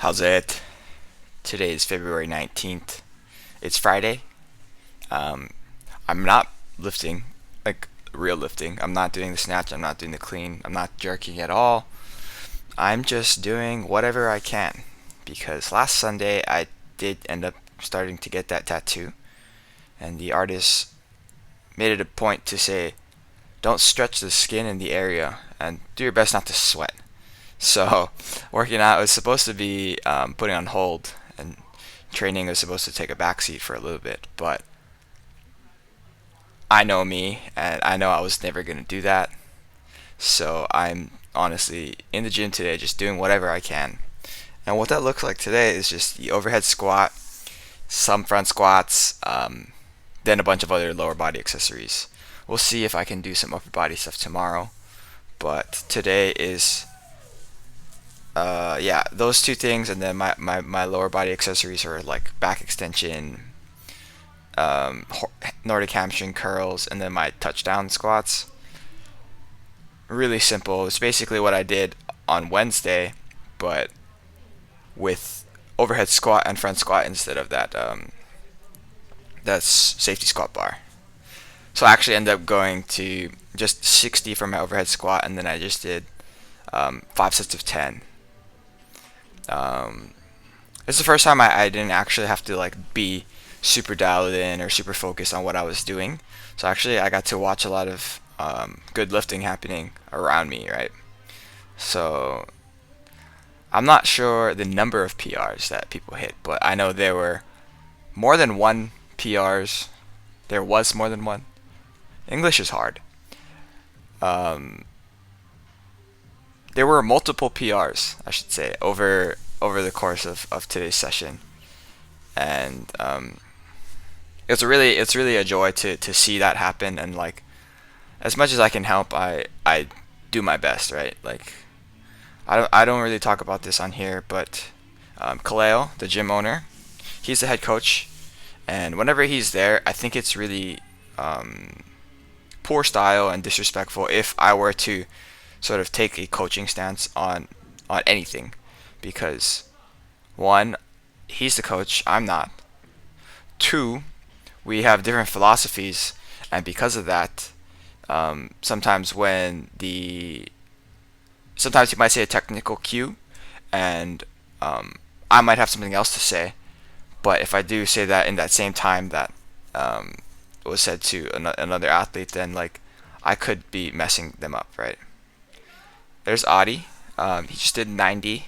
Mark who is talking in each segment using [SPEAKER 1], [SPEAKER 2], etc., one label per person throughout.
[SPEAKER 1] How's it? Today is February 19th. It's Friday. Um, I'm not lifting, like real lifting. I'm not doing the snatch. I'm not doing the clean. I'm not jerking at all. I'm just doing whatever I can. Because last Sunday I did end up starting to get that tattoo. And the artist made it a point to say, don't stretch the skin in the area and do your best not to sweat. So, working out was supposed to be putting on hold, and training was supposed to take a backseat for a little bit. But I know me, and I know I was never going to do that. So, I'm honestly in the gym today just doing whatever I can. And what that looks like today is just the overhead squat, some front squats, then a bunch of other lower body accessories. We'll see if I can do some upper body stuff tomorrow. But today is yeah, those two things, and then my lower body accessories are like back extension, Nordic hamstring curls, and then my touchdown squats. Really simple. It's basically what I did on Wednesday, but with overhead squat and front squat instead of that's safety squat bar. So I actually ended up going to just 60 for my overhead squat, and then I just did 5 sets of 10. Um, it's the first time I didn't actually have to like be super dialed in or super focused on what I was doing. So actually, I got to watch a lot of good lifting happening around me, right? So I'm not sure the number of PRs that people hit, but I know there were more than one PRs. There was more than one. English is hard. Um, there were multiple PRs, I should say, over the course of today's session, and it's really a joy to see that happen. And like, as much as I can help, I do my best, right? Like, I don't really talk about this on here, but Kaleo, the gym owner, he's the head coach, and whenever he's there, I think it's really poor style and disrespectful if I were to sort of take a coaching stance on anything, because one, he's the coach, I'm not. Two, we have different philosophies, and because of that, sometimes sometimes you might say a technical cue, and I might have something else to say. But if I do say that in that same time that um, was said to another athlete, then like I could be messing them up, right? There's Adi. He just did 90.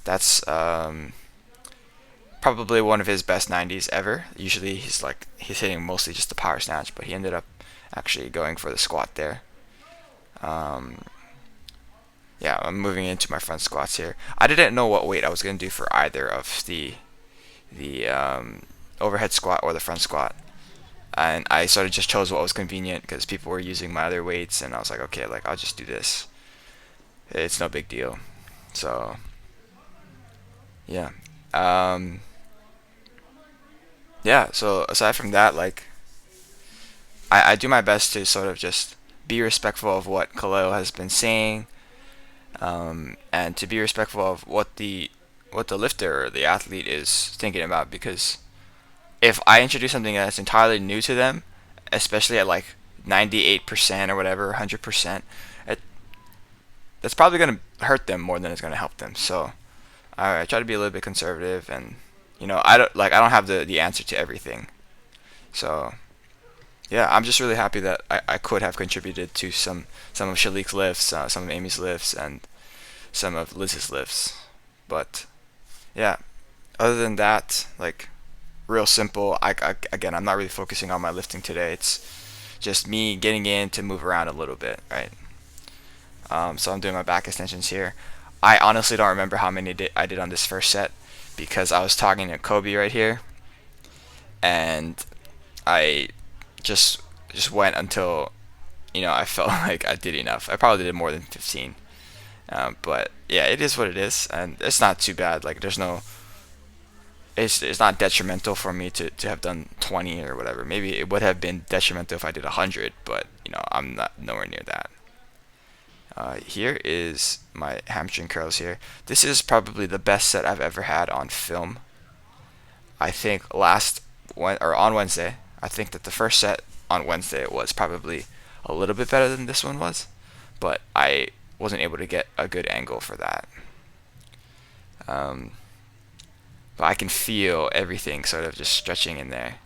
[SPEAKER 1] That's probably one of his best 90s ever. Usually he's hitting mostly just the power snatch, but he ended up actually going for the squat there. Um, yeah, I'm moving into my front squats here. I didn't know what weight I was gonna do for either of the overhead squat or the front squat, and I sort of just chose what was convenient because people were using my other weights, and I was like, okay, like I'll just do this. It's no big deal. So yeah. Um, yeah. So aside from that, like I do my best to sort of just be respectful of what Kaleo has been saying, and to be respectful of what the lifter or the athlete is thinking about. Because if I introduce something that's entirely new to them, especially at like 98% or whatever, 100%, it, that's probably going to hurt them more than it's going to help them. So I try to be a little bit conservative, and I don't have the answer to everything. So yeah, I'm just really happy that I could have contributed to some of Shalik's lifts, some of Amy's lifts, and some of Liz's lifts. But yeah, other than that, like real simple. Again, I'm not really focusing on my lifting today. It's just me getting in to move around a little bit, right? So I'm doing my back extensions here. I honestly don't remember how many I did on this first set because I was talking to Kobe right here, and I just went until I felt like I did enough. I probably did more than 15, but yeah, it is what it is, and it's not too bad. Like there's no, it's not detrimental for me to have done 20 or whatever. Maybe it would have been detrimental if I did 100, but I'm not nowhere near that. Here is my hamstring curls here. This is probably the best set I've ever had on film. I think on Wednesday, I think that the first set on Wednesday was probably a little bit better than this one was, but I wasn't able to get a good angle for that. Um, but I can feel everything sort of just stretching in there.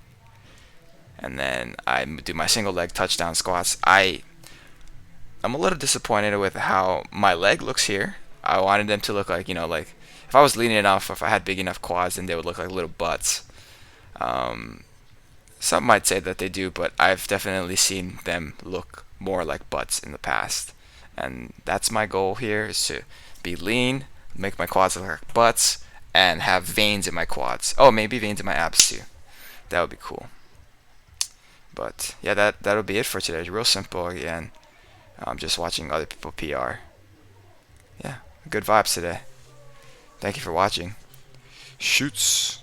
[SPEAKER 1] And then I do my single leg touchdown squats. I'm a little disappointed with how my leg looks here. I wanted them to look like, like if I was lean enough, if I had big enough quads, then they would look like little butts. Um, some might say that they do, but I've definitely seen them look more like butts in the past. And that's my goal here, is to be lean, make my quads look like butts, and have veins in my quads. Oh, maybe veins in my abs too. That would be cool. But yeah, that'll be it for today. Real simple again. Just watching other people PR. Yeah, good vibes today. Thank you for watching. Shoots.